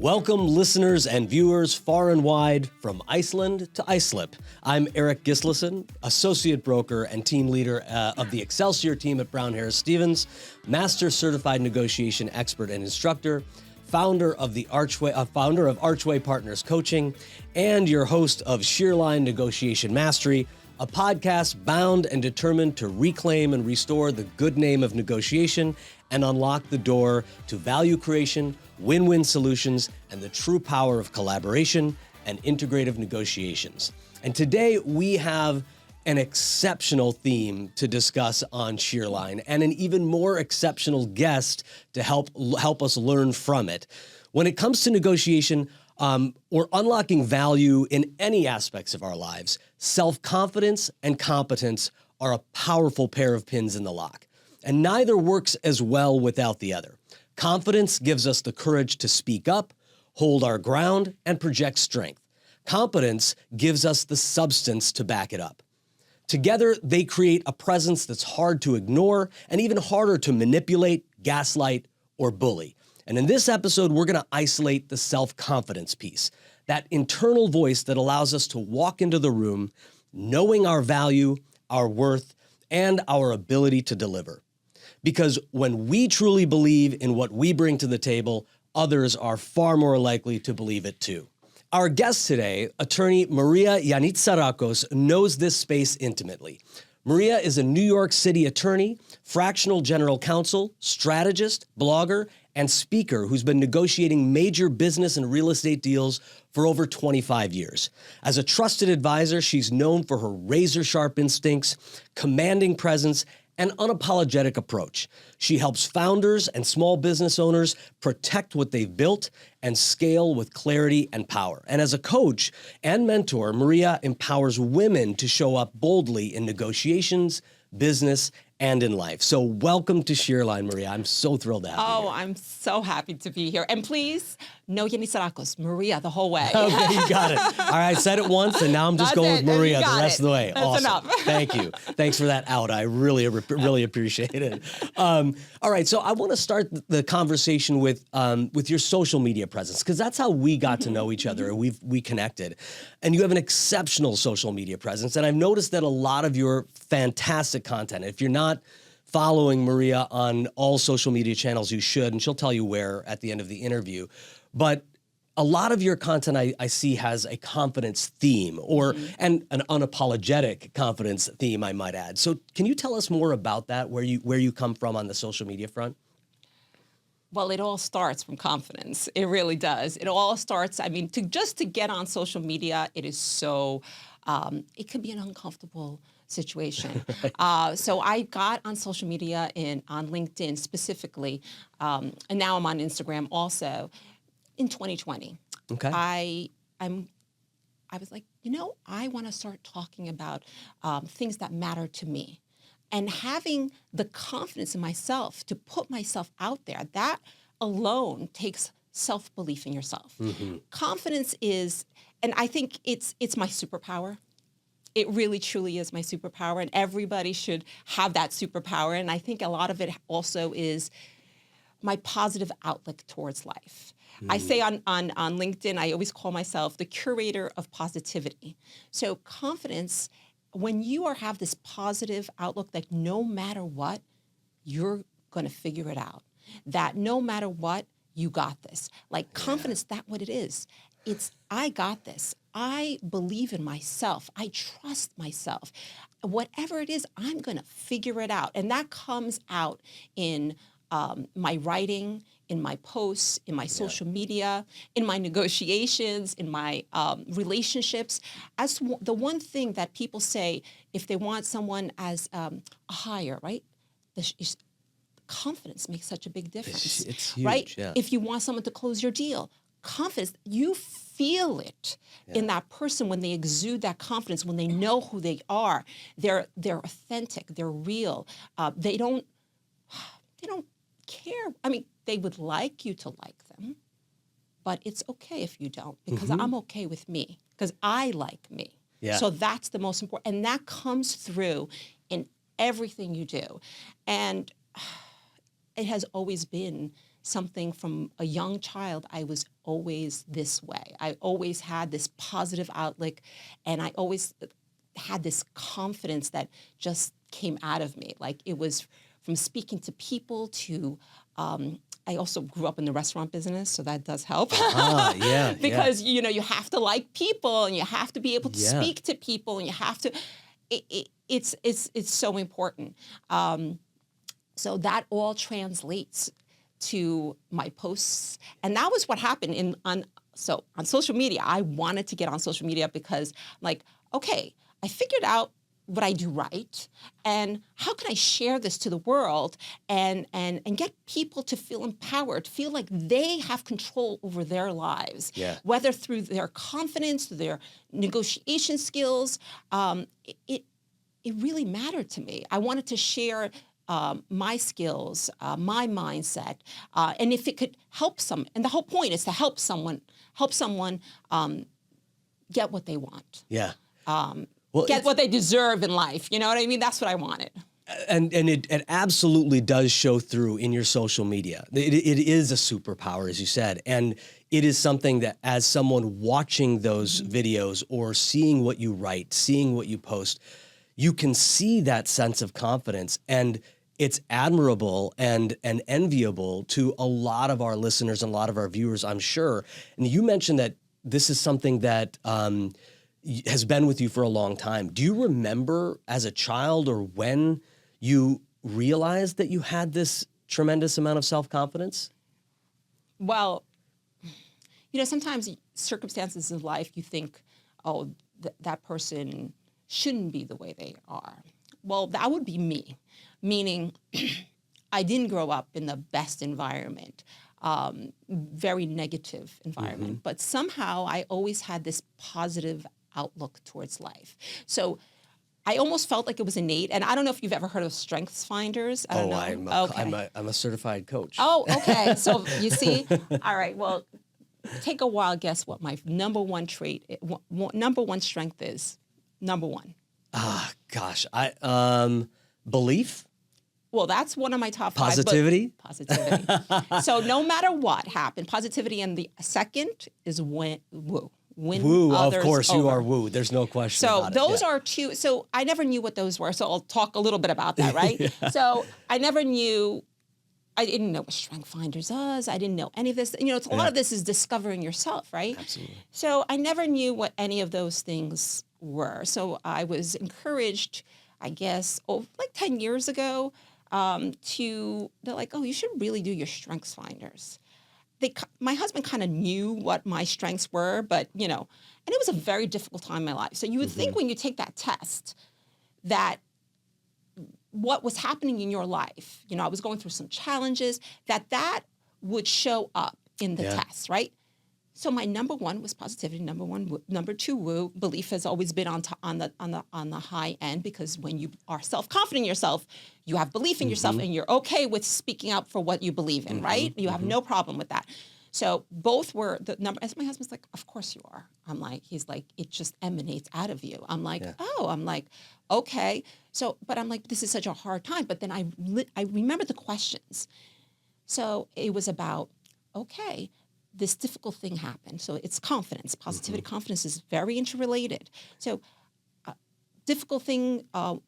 Welcome, listeners and viewers far and wide, from Iceland to Islip. I'm Eirik Gislason, associate broker and team leader of the Excelsior team at Brown Harris Stevens, master certified negotiation expert and instructor, founder of Archway Partners Coaching, and your host of Shearline Negotiation Mastery, a podcast bound and determined to reclaim and restore the good name of negotiation and unlock the door to value creation, win-win solutions, and the true power of collaboration and integrative negotiations. And today we have an exceptional theme to discuss on Shearline and an even more exceptional guest to help us learn from it. When it comes to negotiation, or unlocking value in any aspects of our lives, self-confidence and competence are a powerful pair of pins in the lock, and neither works as well without the other. Confidence gives us the courage to speak up, hold our ground, and project strength. Competence gives us the substance to back it up. Together, they create a presence that's hard to ignore and even harder to manipulate, gaslight, or bully. And in this episode, we're going to isolate the self-confidence piece, that internal voice that allows us to walk into the room knowing our value, our worth, and our ability to deliver. Because when we truly believe in what we bring to the table, others are far more likely to believe it too. Our guest today, attorney Maria Yiannitsarakos, knows this space intimately. Maria is a New York City attorney, fractional general counsel, strategist, blogger, and speaker who's been negotiating major business and real estate deals for over 25 years. As a trusted advisor, she's known for her razor-sharp instincts, commanding presence, and unapologetic approach. She helps founders and small business owners protect what they've built and scale with clarity and power. And as a coach and mentor, Maria empowers women to show up boldly in negotiations, business, and in life. So welcome to Shearline, Maria. I'm so thrilled to have you here. I'm so happy to be here. And please, no Yiannitsarakos, Maria the whole way. Okay, you got it. All right, I said it once, and now I'm just going with Maria the rest of the way. That's awesome. enough. Thank you. Thanks for that out. I really appreciate it. All right, so I want to start the conversation with your social media presence, because that's how we got to know each other, and we connected. And you have an exceptional social media presence, and I've noticed that a lot of your fantastic content, if you're not following Maria on all social media channels, you should, and she'll tell you where at the end of the interview. But a lot of your content I see has a confidence theme, and an unapologetic confidence theme, I might add. So can you tell us more about that, where you come from on the social media front? Well, it all starts from confidence. It really does. It all starts, to get on social media, it is so, it can be an uncomfortable situation. So I got on social media on LinkedIn specifically, and now I'm on Instagram also, in 2020. Okay. I was like, I want to start talking about things that matter to me. And having the confidence in myself to put myself out there, that alone takes self-belief in yourself. Mm-hmm. Confidence is, and I think it's my superpower. It really, truly is my superpower, and everybody should have that superpower. And I think a lot of it also is my positive outlook towards life. I say on LinkedIn, I always call myself the curator of positivity. So confidence, when you have this positive outlook that no matter what, you're going to figure it out. That no matter what, you got this. Like confidence, that's what it is. It's, I got this. I believe in myself. I trust myself. Whatever it is, I'm going to figure it out. And that comes out in my writing, in my posts, in my social media, in my negotiations, in my relationships. As the one thing that people say, if they want someone as a hire, right? Confidence makes such a big difference. It's huge, right? Yeah. If you want someone to close your deal, confidence, you feel it in that person when they exude that confidence, when they know who they are. They're authentic, they're real. They don't care. They would like you to like them, but it's okay if you don't, because I'm okay with me, because I like me. Yeah. So that's the most important. And that comes through in everything you do. And it has always been something from a young child. I was always this way. I always had this positive outlook, and I always had this confidence that just came out of me. Like it was from speaking to people to, I also grew up in the restaurant business, so that does help. Yeah. Because, you know, you have to like people and you have to be able to Yeah. speak to people and you have to, it's so important. So that all translates to my posts. And that was what happened on social media. I wanted to get on social media because like, okay, I figured out what I do right, and how can I share this to the world and get people to feel empowered, feel like they have control over their lives, whether through their confidence, through their negotiation skills. It really mattered to me. I wanted to share my skills, my mindset, and if it could help and the whole point is to help someone get what they want. Yeah. Get what they deserve in life. You know what I mean? That's what I wanted. And it absolutely does show through in your social media. It is a superpower, as you said. And it is something that as someone watching those videos or seeing what you write, seeing what you post, you can see that sense of confidence. And it's admirable and enviable to a lot of our listeners and a lot of our viewers, I'm sure. And you mentioned that this is something that has been with you for a long time. Do you remember as a child or when you realized that you had this tremendous amount of self-confidence? Well, you know, sometimes circumstances of life, you think, oh, that person shouldn't be the way they are. Well, that would be me, meaning I didn't grow up in the best environment, very negative environment, but somehow I always had this positive outlook towards life. So I almost felt like it was innate. And I don't know if you've ever heard of strengths finders. I don't know. I'm a certified coach. Oh, okay. So you see, all right. Well, take a wild guess what my number one trait, number one strength is. Number one. Gosh, belief. Well, that's one of my top Positivity? five. Positivity. So no matter what happened, positivity. And the second is win Of course, over. You are woo. There's no question about it. So those are two. So I never knew what those were. So I'll talk a little bit about that, right? So I didn't know what Strength Finders was. I didn't know any of this. You know, a lot of this is discovering yourself, right? Absolutely. So I never knew what any of those things were. So I was encouraged, I guess, like 10 years ago, they're like, oh, you should really do your Strengths Finders. My husband kind of knew what my strengths were, but, you know, and it was a very difficult time in my life. So you would think when you take that test that what was happening in your life, you know, I was going through some challenges, that would show up in the test, right? So my number one was positivity. Number two, woo. Belief has always been on the high end, because when you are self-confident in yourself, you have belief in yourself, and you're okay with speaking out for what you believe in, right? You have no problem with that. So both were the number. As my husband's like, of course you are. He's like, it just emanates out of you. I'm like, okay. So, but I'm like, this is such a hard time. But then I remember the questions. So it was about, okay, this difficult thing happened. So it's confidence, positivity, confidence is very interrelated. So difficult thing, and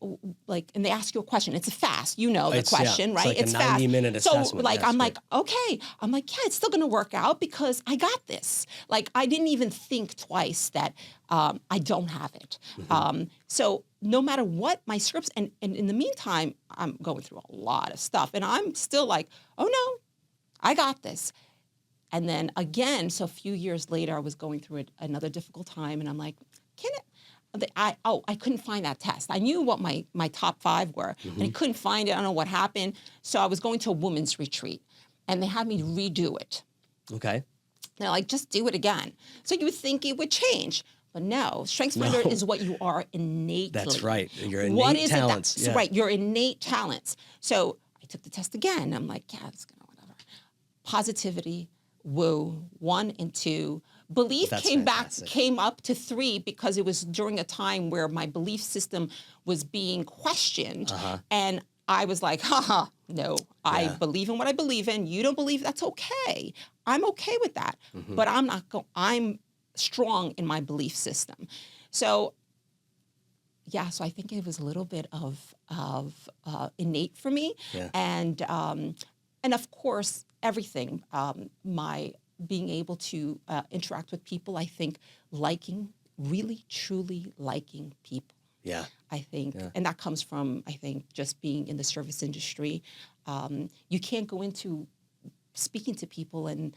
they ask you a question. It's fast, the question, right? It's like a 90-minute assessment. So I'm like, okay. I'm like, yeah, it's still going to work out because I got this. Like, I didn't even think twice that I don't have it. So no matter what my scripts, and in the meantime, I'm going through a lot of stuff, and I'm still like, oh no, I got this. And then again, so a few years later, I was going through another difficult time, and I'm like, I couldn't find that test. I knew what my top five were, and I couldn't find it. I don't know what happened. So I was going to a women's retreat, and they had me redo it. Okay. They're like, just do it again. So you would think it would change. But no, StrengthsFinder is what you are innately. That's right. Your innate talents. Right, your innate talents. So I took the test again. I'm like, yeah, it's gonna whatever. Positivity, woo, 1 and 2. Belief came up to 3 because it was during a time where my belief system was being questioned, and I was like, haha, no, I believe in what I believe in. You don't believe, that's okay. I'm okay with that. But I'm strong in my belief system. So, so I think it was a little bit of innate for me. Yeah. And of course, everything, my being able to interact with people, I think really, truly liking people. Yeah. I think, and that comes from, I think, just being in the service industry. You can't go into speaking to people and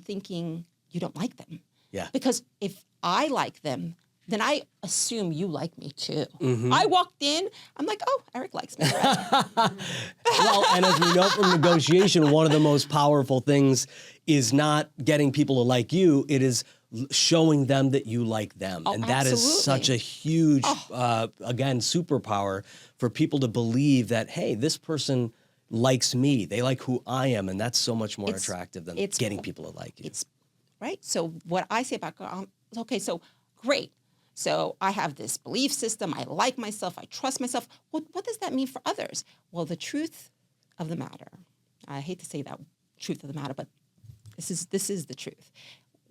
thinking you don't like them. Yeah. Because if I like them, then I assume you like me too. I walked in, I'm like, oh, Eirik likes me. Well, and as we know from negotiation, one of the most powerful things is not getting people to like you. It is showing them that you like them. And that is such a huge, again, superpower for people to believe that, hey, this person likes me. They like who I am. And that's so much more attractive than getting people to like you. Right. So what I say about, okay, so great. So I have this belief system. I like myself. I trust myself. What does that mean for others? Well, the truth of the matter, I hate to say that truth of the matter, but this is the truth.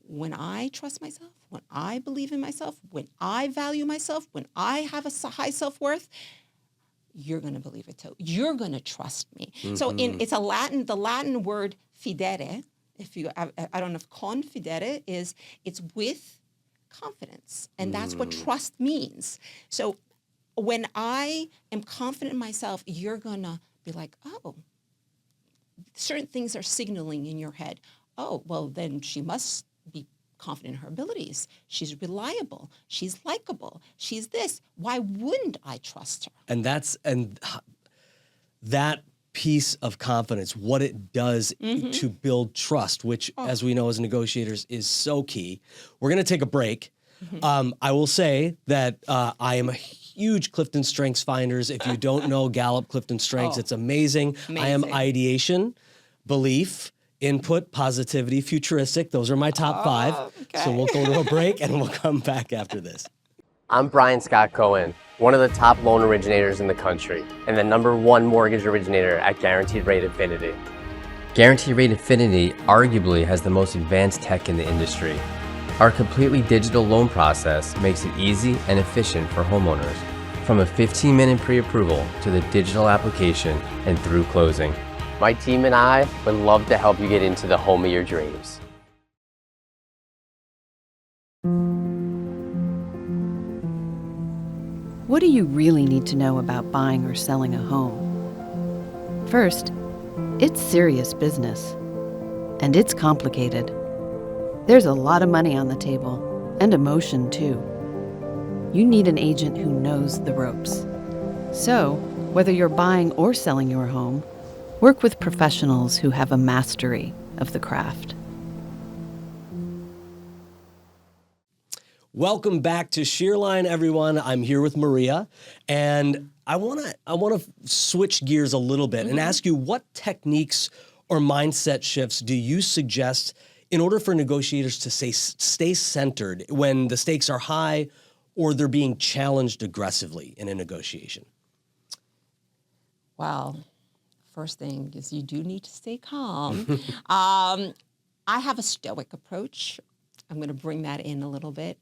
When I trust myself, when I believe in myself, when I value myself, when I have a high self-worth, you're going to believe it too. You're going to trust me. So it's the Latin word fidere. I don't know if confidere is, it's with confidence. And that's what trust means. So when I am confident in myself, you're going to be like, oh, certain things are signaling in your head. Oh, well, then she must be confident in her abilities. She's reliable. She's likable. She's this. Why wouldn't I trust her? And that piece of confidence, what it does to build trust, which, as we know as negotiators, is so key. We're going to take a break. I will say that I am a huge Clifton Strengths Finders. If you don't know Gallup Clifton Strengths, it's amazing. I am ideation, belief, input, positivity, futuristic. Those are my top 5. Okay. So we'll go to a break and we'll come back after this. I'm Brian Scott Cohen, one of the top loan originators in the country and the #1 mortgage originator at Guaranteed Rate Infinity. Guaranteed Rate Infinity arguably has the most advanced tech in the industry. Our completely digital loan process makes it easy and efficient for homeowners, from a 15-minute pre-approval to the digital application and through closing. My team and I would love to help you get into the home of your dreams. What do you really need to know about buying or selling a home? First, it's serious business, and it's complicated. There's a lot of money on the table, and emotion too. You need an agent who knows the ropes. So, whether you're buying or selling your home, work with professionals who have a mastery of the craft. Welcome back to Shearline, everyone. I'm here with Maria, and I want to switch gears a little bit and ask you, what techniques or mindset shifts do you suggest in order for negotiators to stay centered when the stakes are high or they're being challenged aggressively in a negotiation? Well, first thing is you do need to stay calm. I have a stoic approach. I'm going to bring that in a little bit.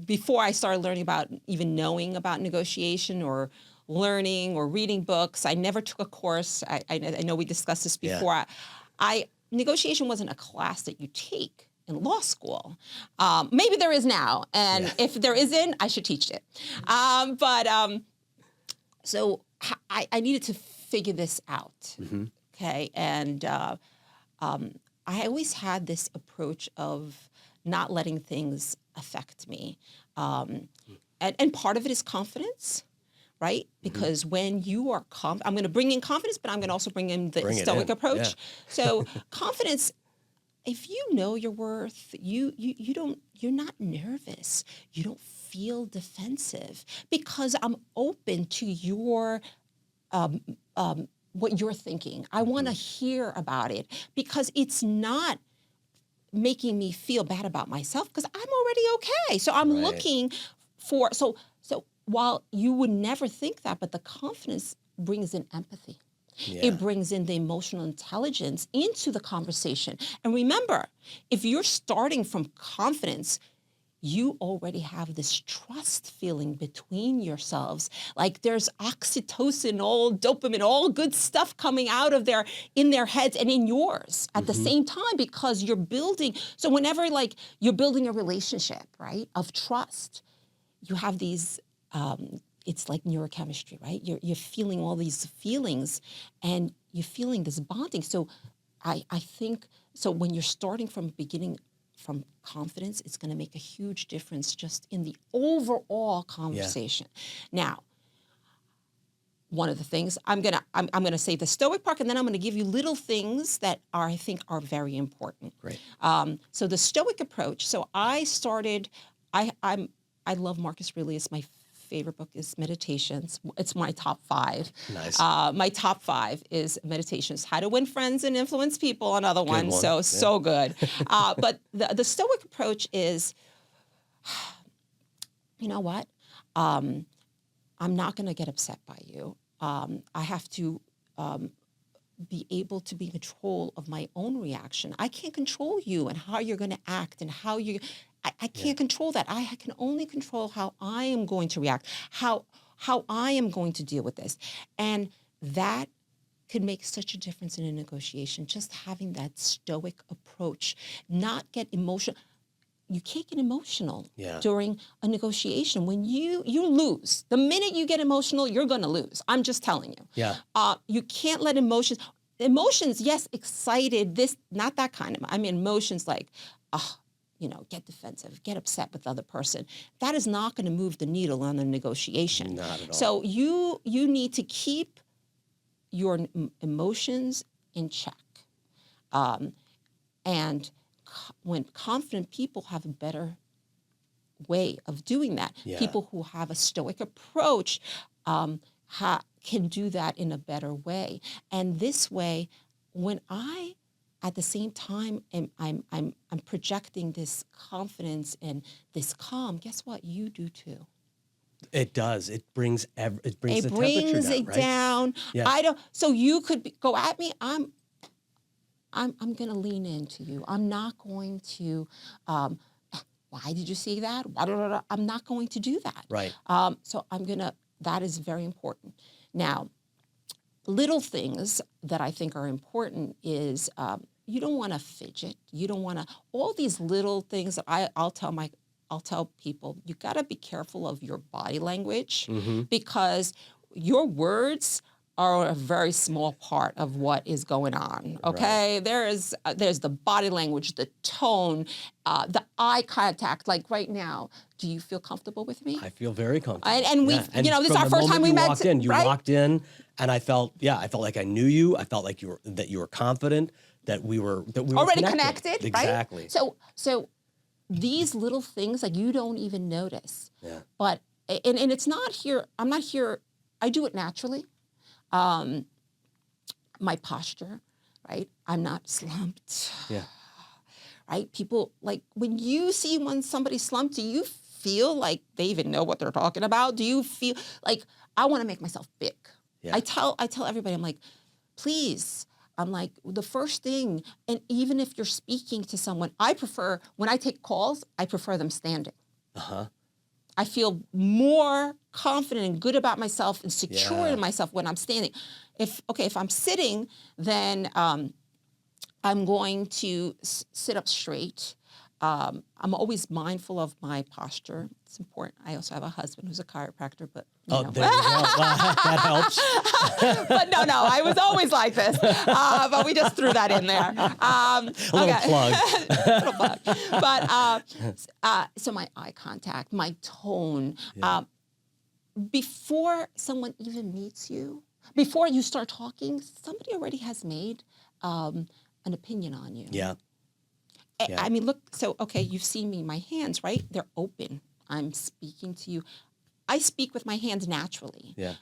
Before I started learning about, even knowing about negotiation or learning or reading books, I never took a course. I know we discussed this before. Yeah. Negotiation wasn't a class that you take in law school. Maybe there is now, and if there isn't, I should teach it. So I needed to figure this out, okay? And I always had this approach of not letting things affect me. And part of it is confidence, right? Because when you are I'm going to bring in confidence, but I'm going to also bring in the stoic approach. Yeah. So confidence, if you know your worth, you're not nervous. You don't feel defensive because I'm open to your what you're thinking. I want to hear about it because it's not making me feel bad about myself because I'm already okay. So I'm looking for, so while you would never think that, but the confidence brings in empathy. Yeah. It brings in the emotional intelligence into the conversation. And remember, if you're starting from confidence, you already have this trust feeling between yourselves. Like there's oxytocin, all dopamine, all good stuff coming out of in their heads and in yours at the same time, because you're building. So whenever like you're building a relationship, right, of trust, you have these, it's like neurochemistry, right? You're feeling all these feelings and you're feeling this bonding. So I think, so when you're starting from beginning from confidence, it's going to make a huge difference just in the overall conversation. Yeah. Now, one of the things I'm gonna say the Stoic part, and then I'm gonna give you little things that I think are very important. Great. So the Stoic approach. So I started. I love Marcus Aurelius. My favorite book is Meditations. It's my top 5. Nice. My top 5 is Meditations, How to Win Friends and Influence People, another one. So good. But the Stoic approach is, you know what? I'm not going to get upset by you. I have to be able to be in control of my own reaction. I can't control you and how you're going to act and how you. I can't control that. I can only control how I am going to react, how I am going to deal with this. And that could make such a difference in a negotiation, just having that Stoic approach, not get emotional. You can't get emotional during a negotiation. When you lose, the minute you get emotional, you're going to lose. I'm just telling you. Yeah. You can't let emotions, yes, excited, this, not that kind of, I mean, emotions like, get defensive, get upset with the other person. That is not going to move the needle on the negotiation. Not at all. So you need to keep your emotions in check. And when confident people have a better way of doing that, people who have a Stoic approach can do that in a better way. And this way, when I at the same time, I'm projecting this confidence and this calm. Guess what? You do too. It does. It brings the temperature down. Yeah. I don't. So you could go at me. I'm going to lean into you. I'm not going to. Why did you see that? I'm not going to do that. Right. So I'm gonna. That is very important. Now, little things that I think are important is you don't want to fidget. You don't want to, all these little things that I'll tell people, you got to be careful of your body language because your words are a very small part of what is going on, okay? Right. There's the body language, the tone, the eye contact. Like right now, do you feel comfortable with me? I feel very comfortable. And this is our first time we met. You walked in, and I felt like I knew you. I felt like you were confident, that we were already connected. Exactly. Right? So these little things, like you don't even notice. Yeah. But and it's not here. I'm not here. I do it naturally. My posture, right? I'm not slumped. Yeah. Right? People, like, when somebody's slumped, do you feel like they even know what they're talking about? Do you feel like I want to make myself big? Yeah. I tell everybody, I'm like, please. I'm like, the first thing, and even if you're speaking to someone, when I take calls, I prefer them standing. I feel more confident and good about myself and secure in myself when I'm standing. If I'm sitting, then I'm going to sit up straight. I'm always mindful of my posture. It's important. I also have a husband who's a chiropractor, but there you go. That helps. But no, I was always like this. But we just threw that in there. Little plug. But so my eye contact, my tone, before someone even meets you, before you start talking, somebody already has made an opinion on you. Yeah. I mean, look, you've seen me, my hands, right? They're open. I'm speaking to you. I speak with my hands naturally. Yeah.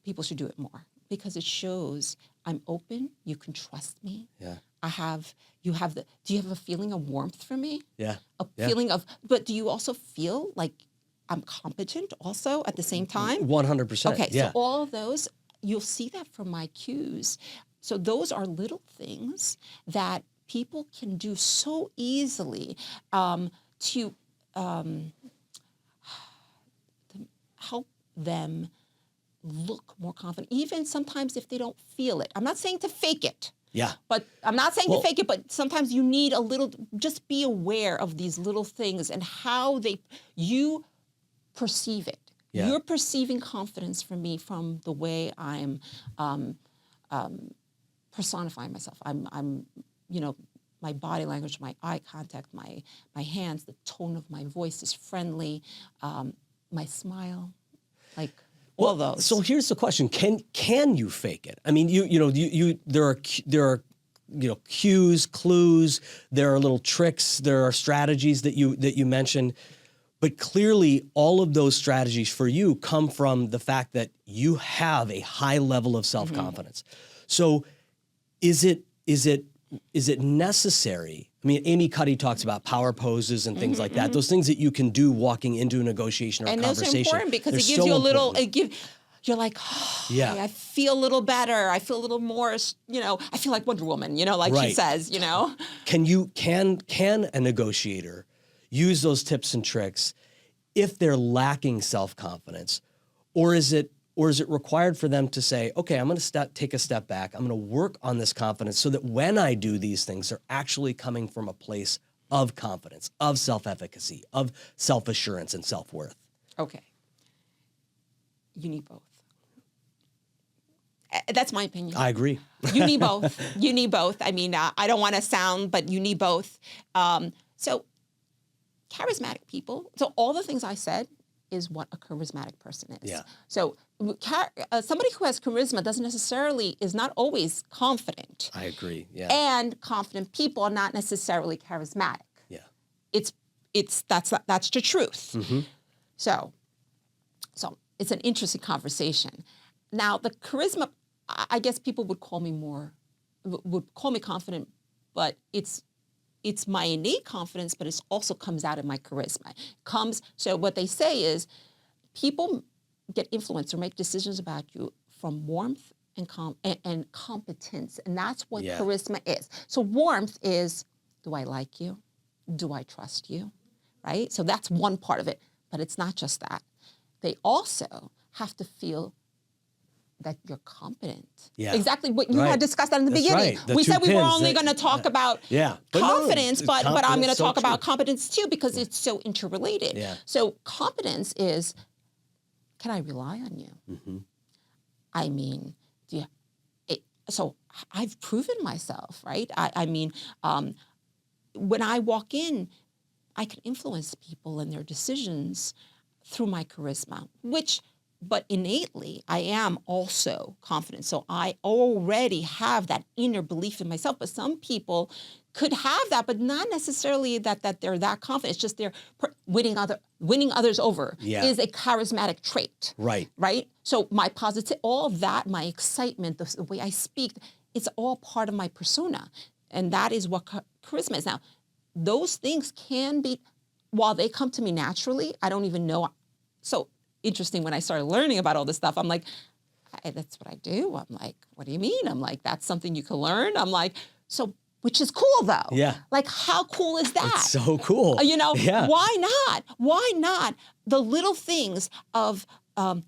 People should do it more because it shows I'm open. You can trust me. Yeah. Do you have a feeling of warmth for me? Yeah. Feeling of, but do you also feel like I'm competent also at the same time. 100%. Okay, Yeah. so all of those, you'll see that from my cues. So those are little things that people can do so easily to help them look more confident, even sometimes if they don't feel it. I'm not saying to fake it. Yeah. But I'm not saying to fake it, but sometimes you need a little, just be aware of these little things and how you perceive it. Yeah. You're perceiving confidence from me from the way I'm personifying myself. I'm, my body language, my eye contact, my hands, the tone of my voice is friendly, my smile, like all those. So here's the question: can you fake it? I mean, there are cues, clues. There are little tricks. There are strategies that you mentioned. But clearly, all of those strategies for you come from the fact that you have a high level of self-confidence. So, is it necessary? I mean, Amy Cuddy talks about power poses and things like that. Those things that you can do walking into a negotiation or a conversation. And those are important because They're it gives so you a little. important. You're like, Yeah. I feel a little better. I feel a little more. I feel like Wonder Woman. Like she Right. says. Can a negotiator use those tips and tricks if they're lacking self-confidence, or is it required for them to say, okay, I'm going to take a step back. I'm going to work on this confidence so that when I do these things, they're actually coming from a place of confidence, of self-efficacy, of self-assurance and self-worth. Okay. You need both. That's my opinion. I agree. You need both. You need both. I mean, I don't want to sound, but you need both. So charismatic people. So all the things I said is what a charismatic person is. Yeah. So somebody who has charisma is not always confident. I agree. Yeah. And confident people are not necessarily charismatic. Yeah. That's the truth. Mm-hmm. So it's an interesting conversation. Now the charisma, I guess people would call me confident, but it's my innate confidence, but it also comes out of my charisma. So what they say is people get influenced or make decisions about you from warmth and competence. And that's what charisma is. So warmth is, do I like you? Do I trust you? Right? So that's one part of it. But it's not just that. They also have to feel that you're competent. Yeah. Exactly what you had discussed that in the beginning. Right. The we two said we were pins only going to talk about confidence, but I'm going to talk about competence too because it's so interrelated. Yeah. So competence is, can I rely on you? Mm-hmm. I mean, so I've proven myself, right? I mean, when I walk in, I can influence people and their decisions through my charisma, but innately, I am also confident. So I already have that inner belief in myself. But some people could have that, but not necessarily that they're that confident. It's just they're winning others over is a charismatic trait. Right. Right? So my all of that, my excitement, the way I speak, it's all part of my persona. And that is what charisma is. Now, those things can be, while they come to me naturally, I don't even know. So interesting, when I started learning about all this stuff, I'm like, that's what I do. I'm like, what do you mean? I'm like, that's something you can learn. I'm like, so, which is cool though. Yeah. Like, how cool is that? It's so cool. Why not? Why not? The little things of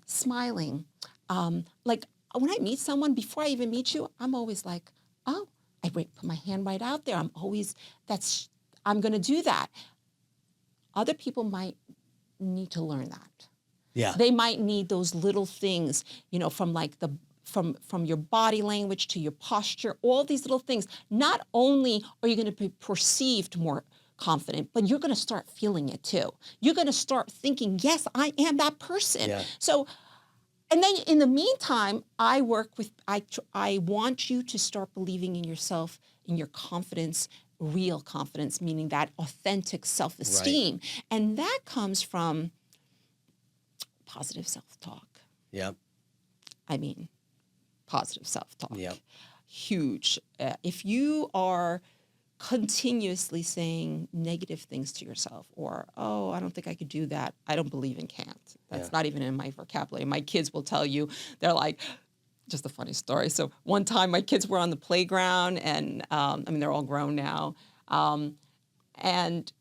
smiling. Like when I meet someone, before I even meet you, I'm always like, oh, I put my hand right out there. I'm going to do that. Other people might need to learn that. Yeah. They might need those little things, from like from your body language to your posture, all these little things. Not only are you going to be perceived more confident, but you're going to start feeling it too. You're going to start thinking, yes, I am that person. Yeah. So, and then in the meantime, I want you to start believing in yourself, in your confidence, real confidence, meaning that authentic self-esteem. Right. And that comes from positive self-talk. Yep. I mean, positive self-talk. Yep. Huge. If you are continuously saying negative things to yourself, or, oh, I don't think I could do that. I don't believe in can't. That's not even in my vocabulary. My kids will tell you, they're like, just a funny story. So one time my kids were on the playground, and I mean, they're all grown now. And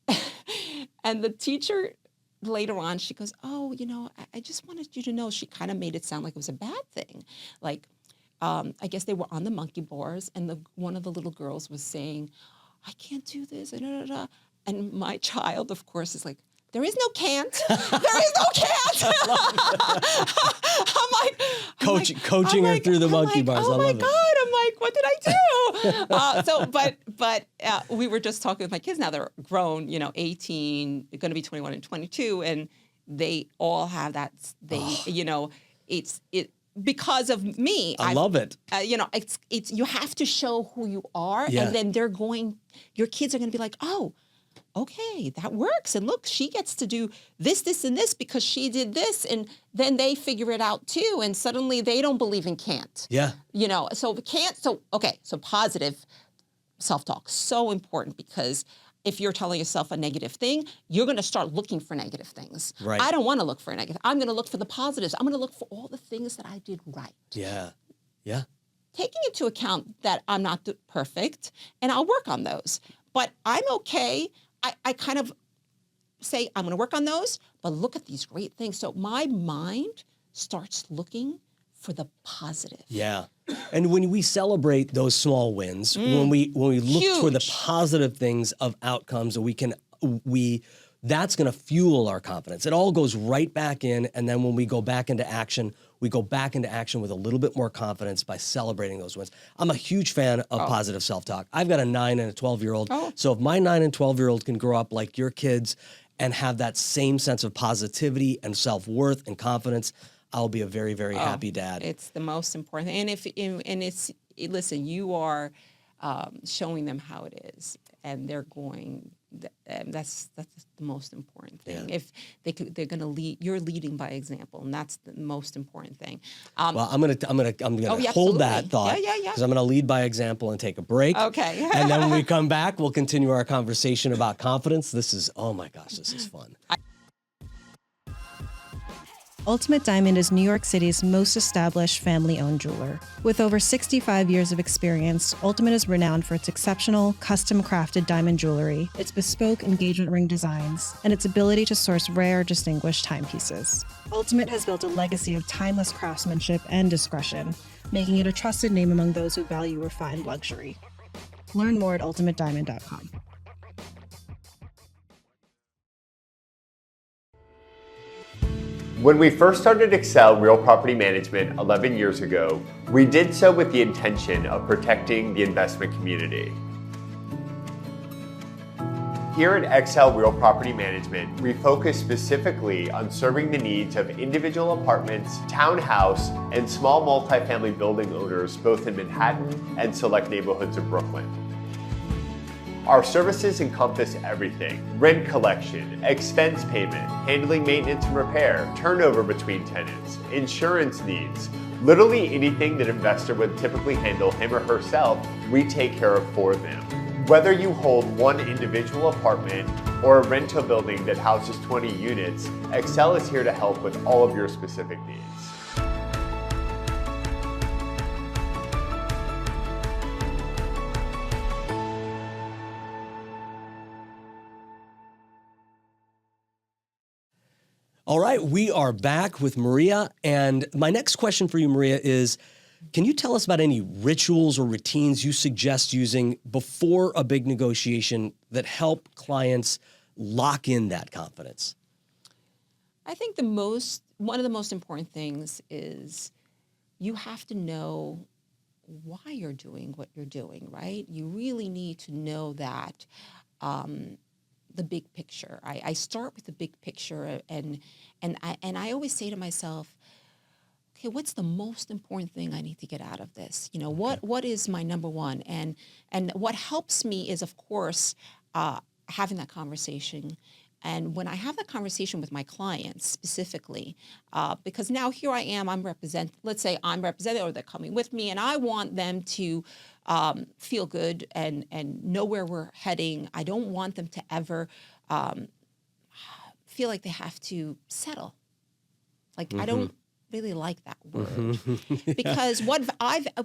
and the teacher later on, she goes, oh, I just wanted you to know, she kind of made it sound like it was a bad thing. Like, I guess they were on the monkey bars, and one of the little girls was saying, I can't do this, and my child, of course, is like, there is no can't. There is no can't. Coaching her through the monkey bars. Oh I my love God! I'm like, what did I do? But we were just talking with my kids. Now they're grown, 18, going to be 21 and 22, and they all have that. It's because of me. I love it. It's you have to show who you are, Yeah. and then your kids are going to be like, oh, okay, that works. And look, she gets to do this, this, and this because she did this. And then they figure it out too. And suddenly they don't believe in can't. Yeah. So can't, so positive self-talk, so important, because if you're telling yourself a negative thing, you're going to start looking for negative things. Right. I don't want to look for a negative. I'm going to look for the positives. I'm going to look for all the things that I did right. Yeah. Yeah. Taking into account that I'm not perfect, and I'll work on those. But I'm okay. I kind of say, I'm going to work on those, but look at these great things. So my mind starts looking for the positive. Yeah. And when we celebrate those small wins, when we look for the positive things of outcomes, that's going to fuel our confidence. It all goes right back in, and then when we go back into action, we go back into action with a little bit more confidence by celebrating those wins. I'm a huge fan of positive self-talk. I've got a 9 and a 12-year-old. So if my 9 and 12-year-old can grow up like your kids and have that same sense of positivity and self-worth and confidence, I'll be a very, very happy dad. It's the most important thing. Listen, you are showing them how it is, and they're going. That's the most important thing. Yeah. If they're going to lead, you're leading by example, and that's the most important thing. Well, I'm gonna hold that thought. Because I'm gonna lead by example and take a break. Okay. And then when we come back, we'll continue our conversation about confidence. This is, oh my gosh, this is fun. Ultimate Diamond is New York City's most established family-owned jeweler. With over 65 years of experience, Ultimate is renowned for its exceptional, custom-crafted diamond jewelry, its bespoke engagement ring designs, and its ability to source rare, distinguished timepieces. Ultimate has built a legacy of timeless craftsmanship and discretion, making it a trusted name among those who value refined luxury. Learn more at ultimatediamond.com. When we first started Excel Real Property Management 11 years ago, we did so with the intention of protecting the investment community. Here at Excel Real Property Management, we focus specifically on serving the needs of individual apartments, townhouse, and small multifamily building owners both in Manhattan and select neighborhoods of Brooklyn. Our services encompass everything: rent collection, expense payment, handling maintenance and repair, turnover between tenants, insurance needs. Literally anything that an investor would typically handle him or herself, we take care of for them. Whether you hold one individual apartment or a rental building that houses 20 units, Excel is here to help with all of your specific needs. All right, we are back with Maria. And my next question for you, Maria, is can you tell us about any rituals or routines you suggest using before a big negotiation that help clients lock in that confidence? I think one of the most important things is you have to know why you're doing what you're doing, right? You really need to know that. The big picture. I start with the big picture, and I always say to myself, okay, what's the most important thing I need to get out of this? What is my number one? And what helps me is, of course, having that conversation And when I have that conversation with my clients specifically, because now here I am, let's say I'm represented or they're coming with me, and I want them to feel good and know where we're heading. I don't want them to ever feel like they have to settle. Like, I don't really like that word because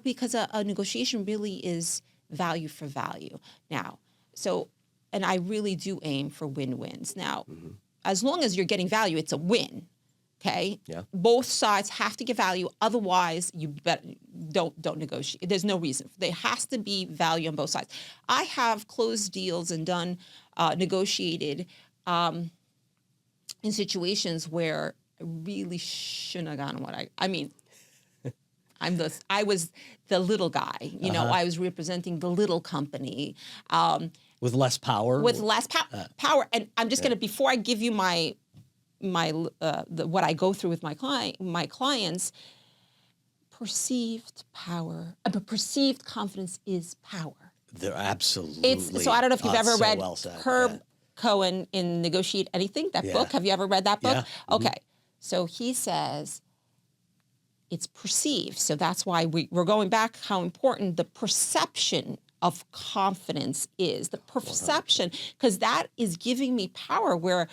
because a negotiation really is value for value. Now, and I really do aim for win-wins. Now, as long as you're getting value, it's a win. Okay. Yeah. Both sides have to get value. Otherwise, you don't negotiate. There's no reason. There has to be value on both sides. I have closed deals and done negotiated in situations where I really shouldn't have gotten what I mean. I was the little guy. I was representing the little company. With less power. With less power. And I'm just going to, before I give you what I go through with my clients, perceived power, but perceived confidence is power. They're absolutely. So I don't know if you've ever read well said. Herb Cohen in Negotiate Anything, that book. Have you ever read that book? Yeah. Okay. So he says it's perceived. So that's why we're going back how important the perception of confidence is. The perception, because that is giving me power where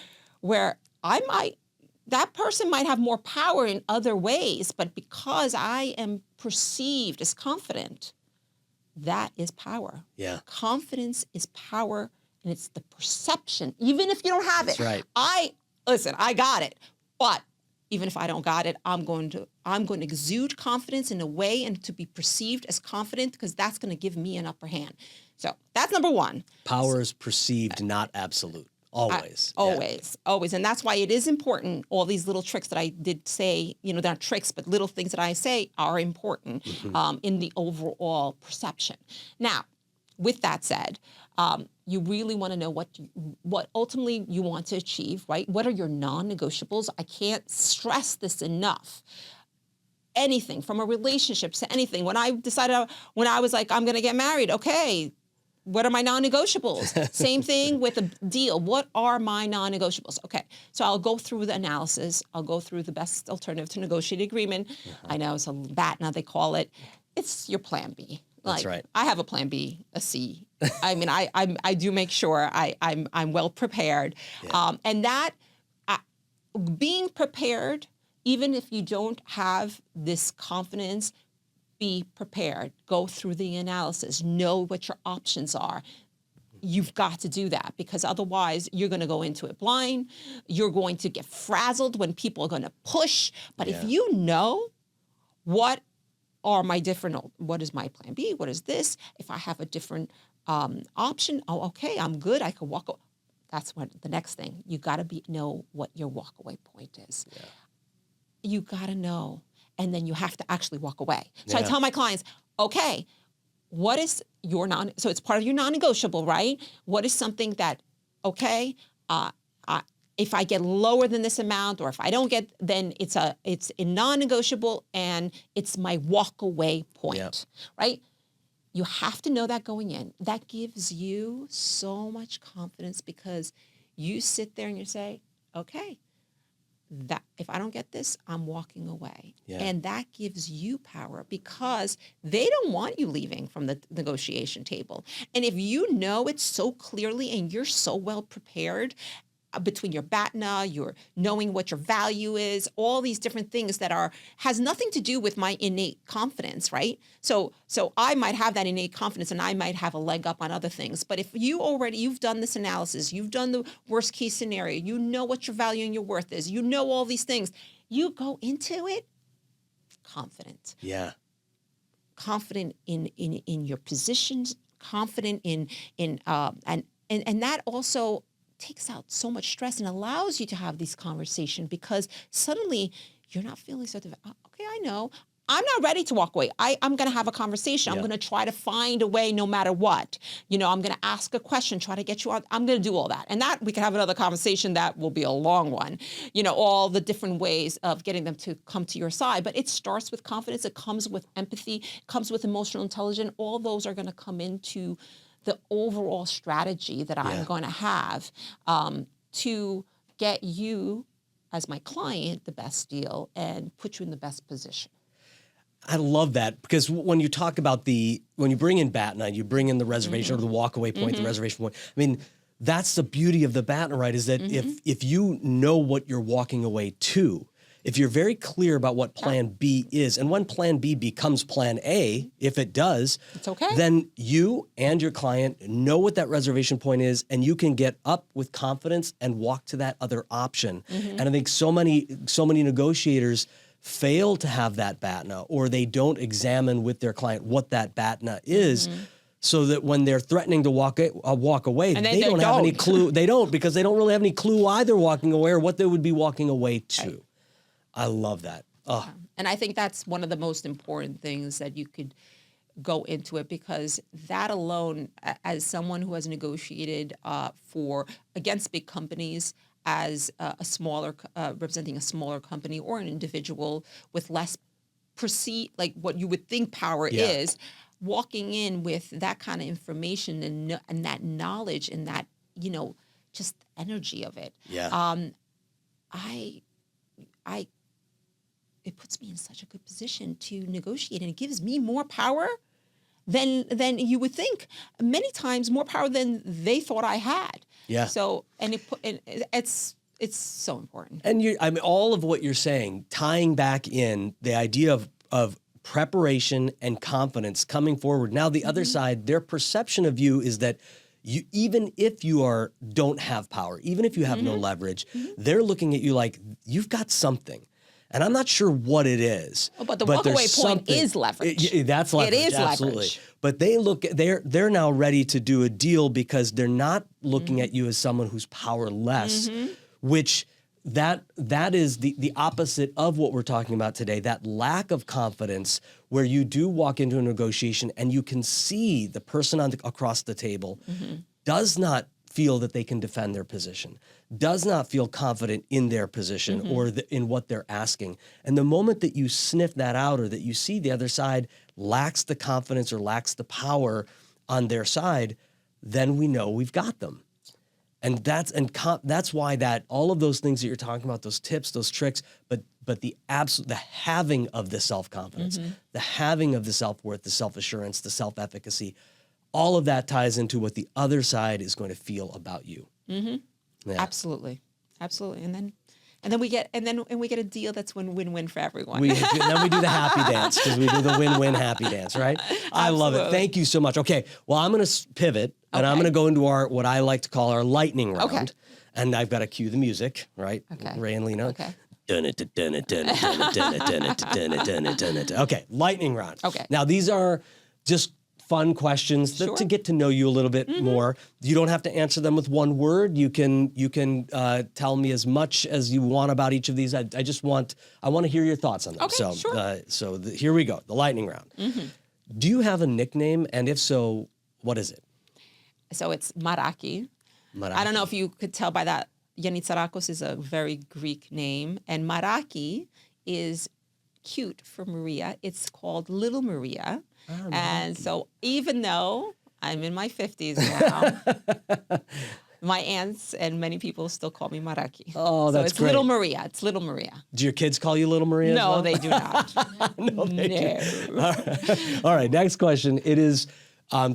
that person might have more power in other ways, but because I am perceived as confident, that is power. Yeah. Confidence is power, and it's the perception. Even if you don't have That's it. right. I got it. But even if I don't got it, I'm going to exude confidence in a way and to be perceived as confident, because that's going to give me an upper hand. So that's number one. Power is perceived, not absolute. Always. Always. And that's why it is important. All these little tricks that I did say, they're not tricks, but little things that I say are important in the overall perception. Now, with that said, you really want to know what ultimately you want to achieve, right? What are your non-negotiables? I can't stress this enough. Anything from a relationship to anything. When I was like, I'm going to get married, okay, what are my non-negotiables? Same thing with a deal. What are my non-negotiables? Okay, so I'll go through the analysis. I'll go through the best alternative to negotiated agreement. I know it's a BATNA, they call it. It's your plan B. That's right. I have a plan B, a C. I mean, I do make sure I'm well prepared, and that being prepared, even if you don't have this confidence, be prepared. Go through the analysis. Know what your options are. You've got to do that, because otherwise you're going to go into it blind. You're going to get frazzled when people are going to push. But if you know what is my plan B? What is this? If I have a different option, okay, I'm good. I can walk away. That's what the next thing. You got to know what your walkaway point is. Yeah. You got to know. And then you have to actually walk away. So I tell my clients, okay, what is your so it's part of your non-negotiable, right? What is something that, okay, if I get lower than this amount, or if I don't get, then it's a non-negotiable, and it's my walk away point, right? You have to know that going in. That gives you so much confidence, because you sit there and you say, okay, that if I don't get this, I'm walking away. Yeah. And that gives you power, because they don't want you leaving from the negotiation table. And if you know it so clearly and you're so well prepared, between your BATNA, your knowing what your value is, all these different things that has nothing to do with my innate confidence, right? So I might have that innate confidence and I might have a leg up on other things. But if you've done this analysis, you've done the worst case scenario, you know what your value and your worth is, you know all these things, you go into it confident. Yeah. Confident in your positions, confident and that also takes out so much stress and allows you to have these conversations, because suddenly you're not feeling sort of, okay, I know. I'm not ready to walk away. I'm going to have a conversation. I'm going to try to find a way no matter what. I'm going to ask a question, try to get you out. I'm going to do all that. And that we can have another conversation that will be a long one. All the different ways of getting them to come to your side. But it starts with confidence. It comes with empathy. It comes with emotional intelligence. All those are going to come into the overall strategy that I'm going to have. to get you, as my client, the best deal and put you in the best position. I love that, because when you talk about when you bring in BATNA, you bring in the reservation or the walkaway point, the reservation point. I mean, that's the beauty of the BATNA, right? Is that if you know what you're walking away to, if you're very clear about what plan B is, and when plan B becomes plan A, if it does, it's okay. Then you and your client know what that reservation point is, and you can get up with confidence and walk to that other option. And I think so many negotiators fail to have that BATNA, or they don't examine with their client what that BATNA is, so that when they're threatening to walk away, they don't have any clue. They don't, because they don't really have any clue either walking away or what they would be walking away to. Right. I love that. Oh. And I think that's one of the most important things that you could go into it, because that alone, as someone who has negotiated against big companies, as a smaller, representing a smaller company or an individual with less like what you would think power is, walking in with that kind of information and that knowledge and that, just energy of it. Yeah. It puts me in such a good position to negotiate, and it gives me more power than you would think. Many times more power than they thought I had. Yeah. So, it's so important. And all of what you're saying, tying back in the idea of preparation and confidence coming forward. Now, the other side, their perception of you is that you, even if you don't have power, even if you have no leverage, they're looking at you like you've got something. And I'm not sure what it is. Oh, but the walkaway point is leverage. That's leverage. It is absolutely. leverage. But they're now ready to do a deal because they're not looking at you as someone who's powerless, which that is the opposite of what we're talking about today. That lack of confidence, where you do walk into a negotiation and you can see the person across the table does not feel that they can defend their position, does not feel confident in their position or in what they're asking. And the moment that you sniff that out, or that you see the other side lacks the confidence or lacks the power on their side, then we know we've got them. And that's why that all of those things that you're talking about, those tips, those tricks, but the having of the self-confidence, the having of the self-worth, the self-assurance, the self-efficacy, all of that ties into what the other side is going to feel about you. Yeah. Absolutely. And then we get a deal that's win-win for everyone. Then we do the happy dance, because we do the win-win happy dance, right? I love it. Thank you so much. Okay, well, I'm going to pivot, and I'm going to go into what I like to call our lightning round. Okay. And I've got to cue the music, right? Okay. Ray and Lena. Okay. Okay, lightning round. Okay. Now, these are just fun questions to get to know you a little bit more. You don't have to answer them with one word. You can tell me as much as you want about each of these. I want to hear your thoughts on them. Okay, sure. Here we go, the lightning round. Do you have a nickname? And if so, what is it? So it's Maraki. I don't know if you could tell by that. Yiannitsarakos is a very Greek name, and Maraki is cute for Maria. It's called Little Maria. And so even though I'm in my 50s now, my aunts and many people still call me Maraki. Oh, that's so it's great. Little Maria. It's Little Maria. Do your kids call you Little Maria? No, as well? they do not. No, they do. All right, next question. It is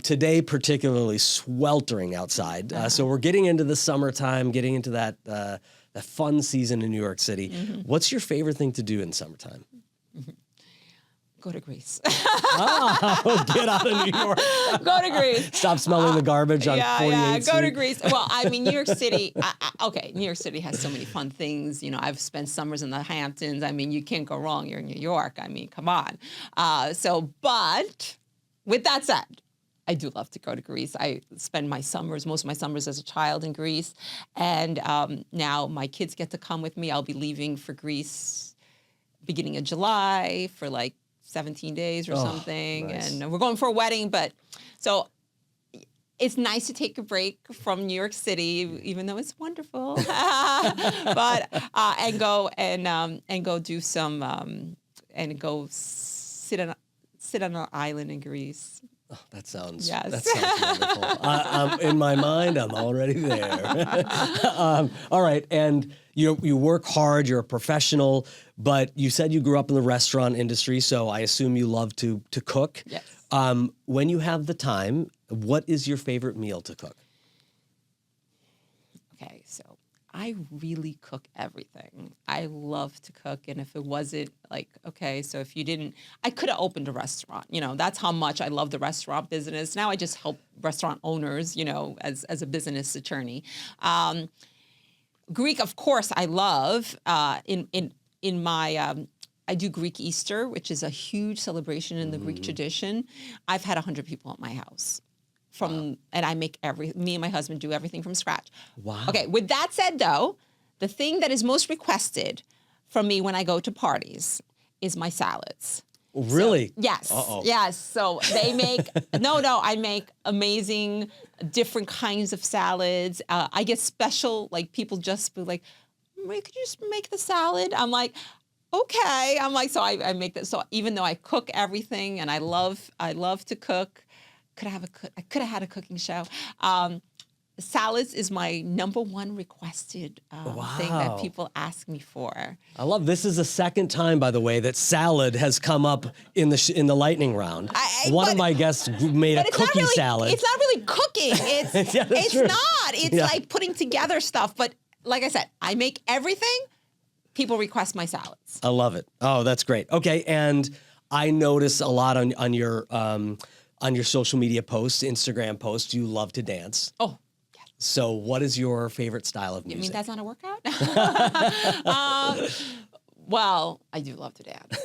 today particularly sweltering outside. So we're getting into the summertime, getting into that fun season in New York City. What's your favorite thing to do in summertime? Go to Greece. Get out of New York. Go to Greece. Stop smelling the garbage on 48th Street. Go to Greece. Well, I mean, New York City, New York City has so many fun things. I've spent summers in the Hamptons. I mean, you can't go wrong. You're in New York. I mean, come on. But with that said, I do love to go to Greece. I spend most of my summers as a child in Greece. And now my kids get to come with me. I'll be leaving for Greece beginning of July for 17 days or something. Nice. And we're going for a wedding, so it's nice to take a break from New York City, even though it's wonderful, but and go do some and go sit on an island in Greece That sounds Yes. wonderful. In my mind, I'm already there. All right, and you work hard. You're a professional, but you said you grew up in the restaurant industry, so I assume you love to cook. Yes. When you have the time, what is your favorite meal to cook? Okay, so I really cook everything. I love to cook, and if it wasn't like, okay, so if you didn't, I could have opened a restaurant. That's how much I love the restaurant business. Now I just help restaurant owners, as a business attorney. Greek, of course, I love. In my I do Greek Easter, which is a huge celebration in the Greek tradition. I've had 100 people at my house. And I make me and my husband do everything from scratch. Wow. Okay, with that said though, the thing that is most requested from me when I go to parties is my salads. Really? So, yes. Uh-oh. Yes. So they make, I make amazing different kinds of salads. I get special, like people just be like, could you just make the salad? I'm like, okay. So I make that. So even though I cook everything and I love to cook, I could have had a cooking show. Salads is my number one requested thing that people ask me for. I love this. Is the second time, by the way, that salad has come up in the lightning round. One of my guests made a cookie salad. It's not really cooking. It's Yeah, that's true. not. It's like putting together stuff. But like I said, I make everything. People request my salads. I love it. Oh, that's great. Okay, and I notice a lot on your social media posts, Instagram posts, you love to dance. Oh, yeah. So what is your favorite style of music? You mean that's not a workout? Well, I do love to dance.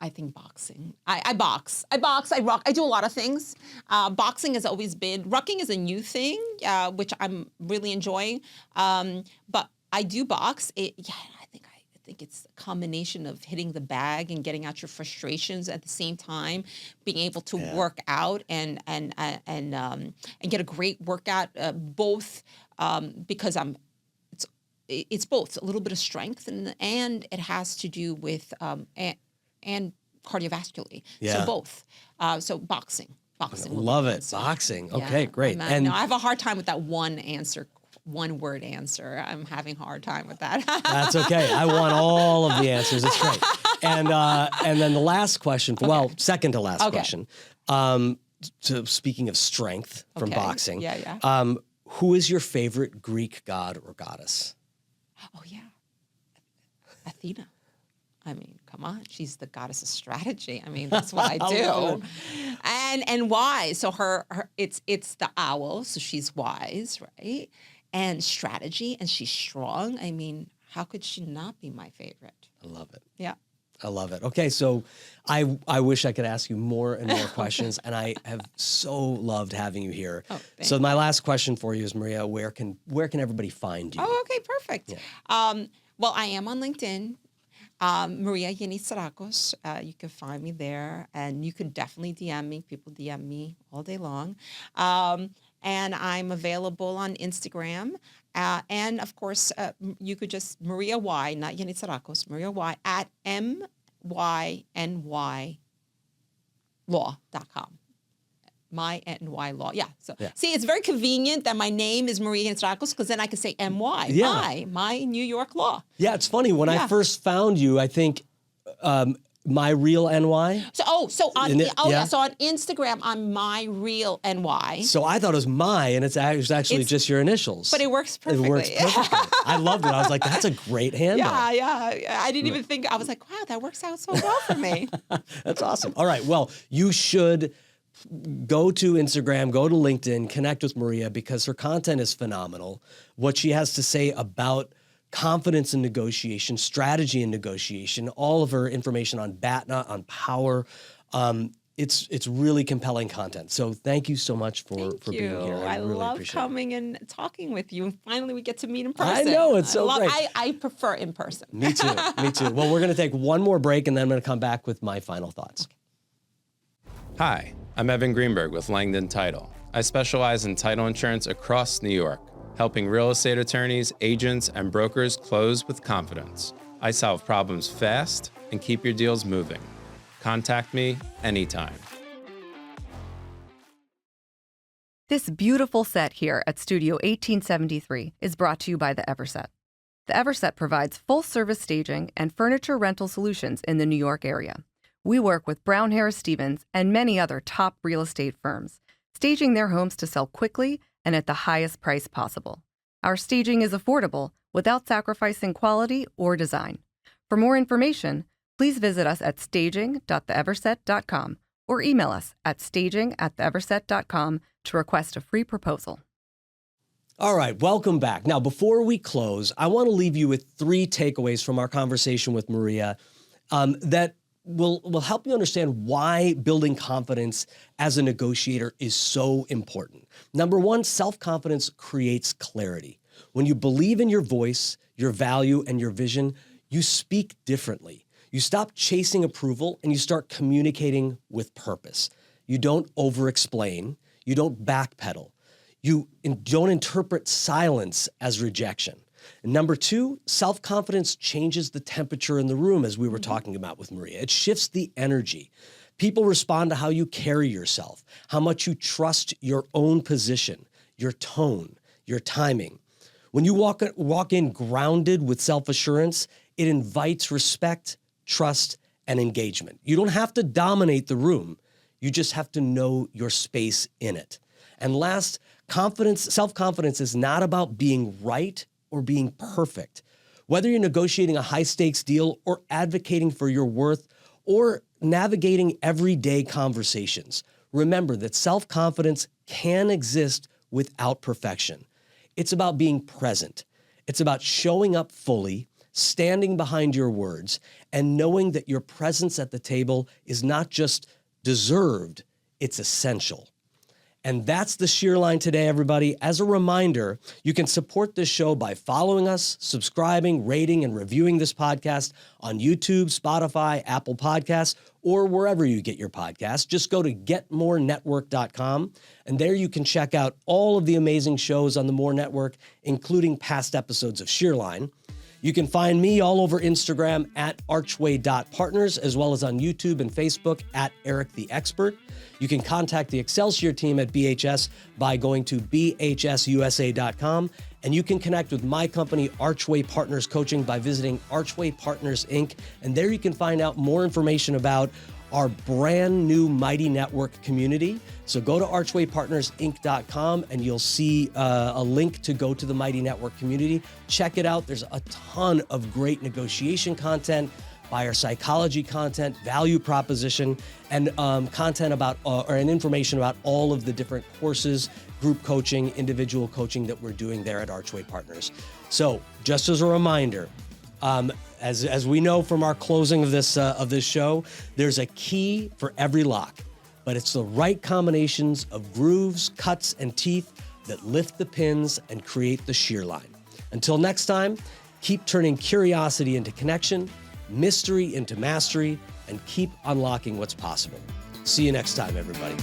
I think boxing. I box. I rock. I do a lot of things. Boxing has always been, rucking is a new thing, which I'm really enjoying. But I do box. I think it's a combination of hitting the bag and getting out your frustrations at the same time, being able to work out and get a great workout, both because it's both a little bit of strength and it has to do with and cardiovascularly. Yeah. So both. So boxing. Love it. Boxing. Okay, great. And I have a hard time with that one word answer. I'm having a hard time with that. That's okay. I want all of the answers. It's great. And then the last question, second to last question. So speaking of strength from boxing, who is your favorite Greek god or goddess? Oh yeah, Athena. I mean, come on, she's the goddess of strategy. I mean, that's what I do. And why? So her it's the owl, so she's wise, right? And strategy, and she's strong. I mean, how could she not be my favorite? I love it. Yeah. I love it. Okay, so I wish I could ask you more and more questions, and I have so loved having you here. Oh, so my last question for you is, Maria, where can everybody find you? Oh, okay, perfect. Yeah. Well, I am on LinkedIn. Maria Yiannitsarakos. You can find me there, and you can definitely DM me. People DM me all day long. And I'm available on Instagram. And of course, you could just Maria Y, not Yiannitsarakos, Maria Y at mynylaw.com. My-N-Y law. Yeah. So see, it's very convenient that my name is Maria Yiannitsarakos because then I can say M-Y. Yeah. My New York law. Yeah, it's funny. When I first found you, I think My Real NY. So on Instagram, I'm My Real NY. So I thought it was and it's actually just your initials. But it works perfectly. It works perfectly. I loved it. I was like, that's a great handle. Yeah. I didn't even think. I was like, wow, that works out so well for me. That's awesome. All right. Well, you should go to Instagram, go to LinkedIn, connect with Maria because her content is phenomenal. What she has to say about confidence in negotiation, strategy in negotiation, all of her information on BATNA, on power. It's really compelling content. So thank you so much for being here. I really love appreciate coming and talking with you. And finally, we get to meet in person. I know, it's so great. I prefer in person. Me too. Well, we're going to take one more break, and then I'm going to come back with my final thoughts. Hi, I'm Evan Greenberg with Langdon Title. I specialize in title insurance across New York, helping real estate attorneys, agents, and brokers close with confidence. I solve problems fast and keep your deals moving. Contact me anytime. This beautiful set here at Studio 1873 is brought to you by the Everset. The Everset provides full-service staging and furniture rental solutions in the New York area. We work with Brown Harris Stevens and many other top real estate firms, staging their homes to sell quickly and at the highest price possible. Our staging is affordable without sacrificing quality or design. For more information, please visit us at staging.theeverset.com or email us at staging@theeverset.com to request a free proposal. All right, welcome back. Now, before we close, I want to leave you with 3 takeaways from our conversation with Maria that will help you understand why building confidence as a negotiator is so important. Number 1, self-confidence creates clarity. When you believe in your voice, your value, and your vision, you speak differently. You stop chasing approval and you start communicating with purpose. You don't over-explain. You don't backpedal. You don't interpret silence as rejection. And number 2, self-confidence changes the temperature in the room, as we were talking about with Maria. It shifts the energy. People respond to how you carry yourself, how much you trust your own position, your tone, your timing. When you walk in grounded with self-assurance, it invites respect, trust, and engagement. You don't have to dominate the room. You just have to know your space in it. And last, self-confidence is not about being right or being perfect. Whether you're negotiating a high-stakes deal or advocating for your worth or navigating everyday conversations, remember that self-confidence can exist without perfection. It's about being present. It's about showing up fully, standing behind your words, and knowing that your presence at the table is not just deserved, it's essential. And that's the Sheer Line today, everybody. As a reminder, you can support this show by following us, subscribing, rating, and reviewing this podcast on YouTube, Spotify, Apple Podcasts, or wherever you get your podcasts. Just go to getmorenetwork.com, and there you can check out all of the amazing shows on the More Network, including past episodes of Sheer Line. You can find me all over Instagram at archway.partners, as well as on YouTube and Facebook at Eirik the Expert. You can contact the Excelsior team at BHS by going to bhsusa.com, and you can connect with my company, Archway Partners Coaching, by visiting Archway Partners, Inc., and there you can find out more information about our brand new Mighty Network community. So go to archwaypartnersinc.com and you'll see a link to go to the Mighty Network community. Check it out. There's a ton of great negotiation content, buyer psychology content, value proposition, and content about and information about all of the different courses, group coaching, individual coaching that we're doing there at Archway Partners. So just as a reminder, as we know from our closing of this show, there's a key for every lock, but it's the right combinations of grooves, cuts, and teeth that lift the pins and create the sheer line. Until next time, keep turning curiosity into connection, mystery into mastery, and keep unlocking what's possible. See you next time, everybody.